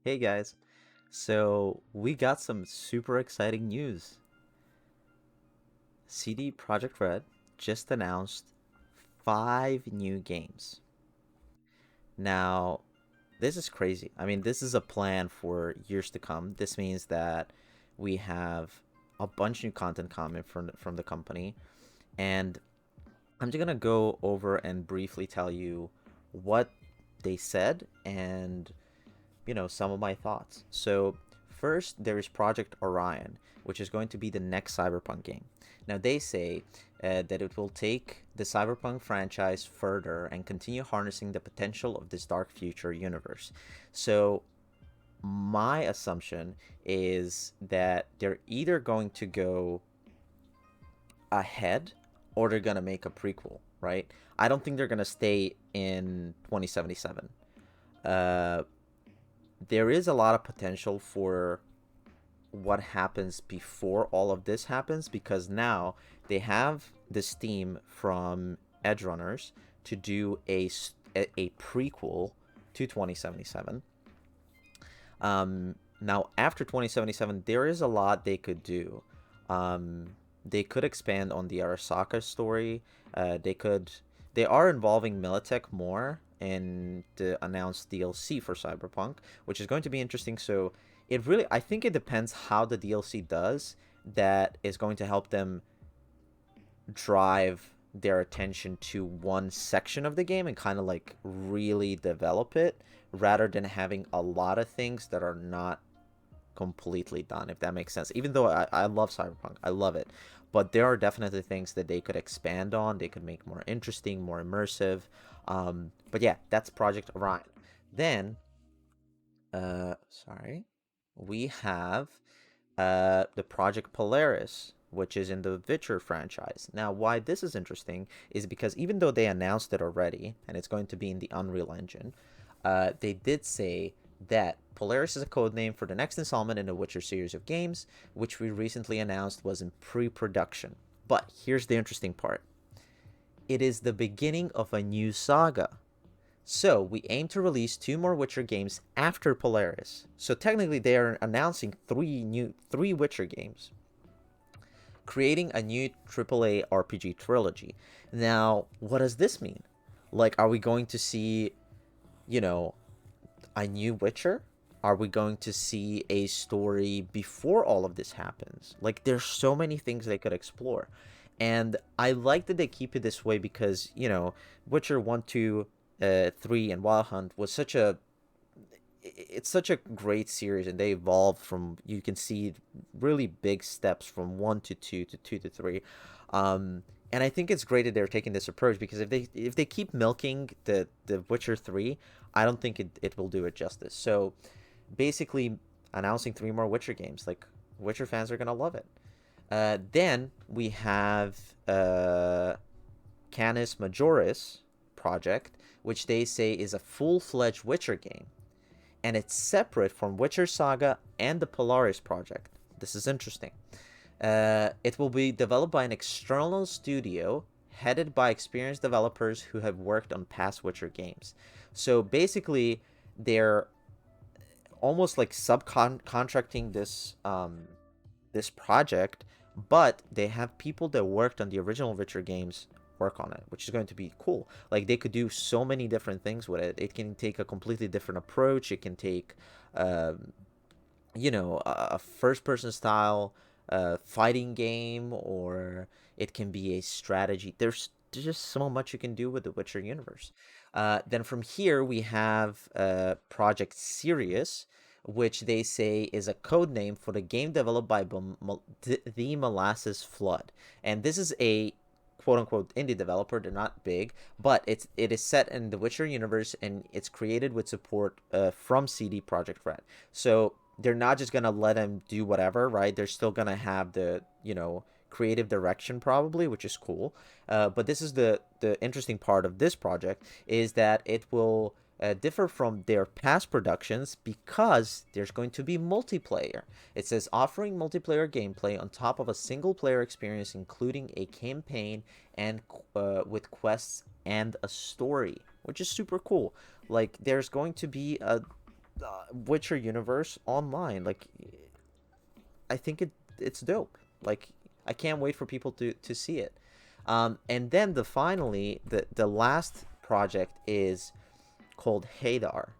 Hey guys, so we got some super exciting news. CD Projekt Red just announced 5 new games. Now, this is crazy. I mean, this is a plan for years to come. This means that we have a bunch of new content coming from the company, and I'm just gonna go over and briefly tell you what they said and some of my thoughts. So, first, there is Project Orion, which is going to be the next Cyberpunk game. Now, they say that it will take the Cyberpunk franchise further and continue harnessing the potential of this dark future universe. So, my assumption is that they're either going to go ahead or they're going to make a prequel, right? I don't think they're going to stay in 2077. Uh, there is a lot of potential for what happens before all of this happens because now they have this team from Edge Runners to do a prequel to 2077. Now, after 2077, there is a lot they could do. They could expand on the Arasaka story. They are involving Militech more in the announced DLC for Cyberpunk, which is going to be interesting. So I think it depends how the DLC does. That is going to help them drive their attention to one section of the game and kind of like really develop it rather than having a lot of things that are not completely done, if that makes sense. Even though I love Cyberpunk, I love it, but there are definitely things that they could expand on, they could make more interesting, more immersive. But yeah, that's Project Orion. Then sorry, we have the Project Polaris, which is in the Witcher franchise. Now, why this is interesting is because even though they announced it already and it's going to be in the Unreal Engine, they did say that Polaris is a code name for the next installment in the Witcher series of games, which we recently announced was in pre-production. But here's the interesting part. It is the beginning of a new saga. So we aim to release 2 more Witcher games after Polaris. So technically they are announcing three Witcher games, creating a new AAA RPG trilogy. Now, what does this mean? Like, are we going to see, you know, a new Witcher? Are we going to see a story before all of this happens? Like, there's so many things they could explore. And I like that they keep it this way because, Witcher 1, 2, 3, and Wild Hunt was it's such a great series, and they evolved from, you can see really big steps from 1 to 2 to 2 to 3. And I think it's great that they're taking this approach because if they keep milking the Witcher 3, I don't think it will do it justice. So basically announcing 3 more Witcher games, like, Witcher fans are gonna love it. Then we have Canis Majoris project, which they say is a full-fledged Witcher game, and it's separate from Witcher Saga and the Polaris project. This is interesting. It will be developed by an external studio headed by experienced developers who have worked on past Witcher games. So basically, they're almost like subcontracting this project, but they have people that worked on the original Witcher games work on it, which is going to be cool. Like, they could do so many different things with it. It can take a completely different approach. It can take, a first-person style fighting game, or it can be a strategy. There's just so much you can do with the Witcher universe. Then from here we have Project Sirius, which they say is a code name for the game developed by the Molasses Flood. And this is a quote unquote indie developer. They're not big, but it is set in the Witcher universe, and it's created with support from CD Projekt Red. So they're not just gonna let him do whatever, right? They're still gonna have the creative direction probably, which is cool. But this is the interesting part of this project, is that it will differ from their past productions because there's going to be multiplayer. It says offering multiplayer gameplay on top of a single player experience, including a campaign and with quests and a story, which is super cool. Like, there's going to be Witcher universe online. Like, I think it's dope. Like, I can't wait for people to see it. And then the last project is called Hadar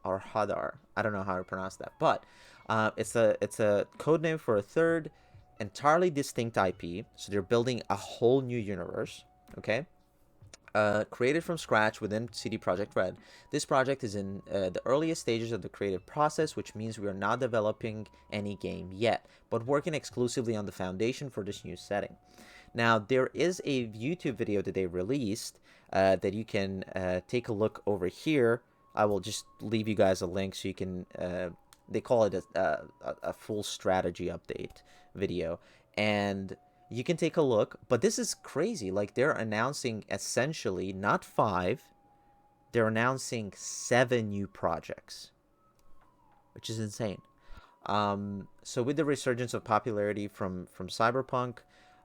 or Hadar. I don't know how to pronounce that, but it's a code name for a third entirely distinct IP. So they're building a whole new universe. Okay, created from scratch within CD Projekt Red. This project is in the earliest stages of the creative process, which means we are not developing any game yet, but working exclusively on the foundation for this new setting. Now, there is a YouTube video that they released that you can take a look over here. I will just leave you guys a link so you can. They call it a full strategy update video, and you can take a look. But this is crazy. Like, they're announcing essentially not 5, they're announcing 7 new projects, which is insane. So with the resurgence of popularity from Cyberpunk,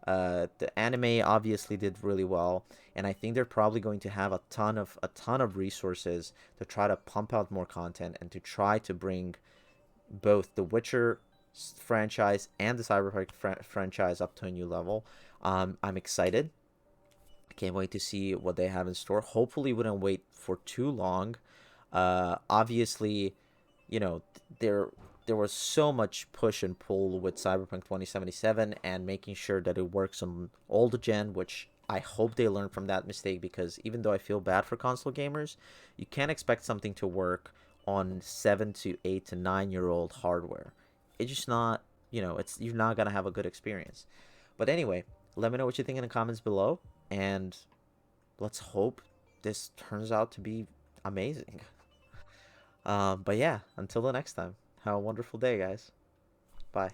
the anime obviously did really well, and I think they're probably going to have a ton of resources to try to pump out more content and to try to bring both the Witcher franchise and the Cyberpunk franchise up to a new level. I'm excited. I can't wait to see what they have in store. Hopefully, we don't wait for too long. Obviously, you know, there was so much push and pull with Cyberpunk 2077 and making sure that it works on old gen, which I hope they learn from that mistake, because even though I feel bad for console gamers, you can't expect something to work on 7 to 8 to 9 year old hardware. It's just not, it's you're not gonna have a good experience. But anyway, let me know what you think in the comments below, and let's hope this turns out to be amazing. But yeah, until the next time, have a wonderful day, guys. Bye.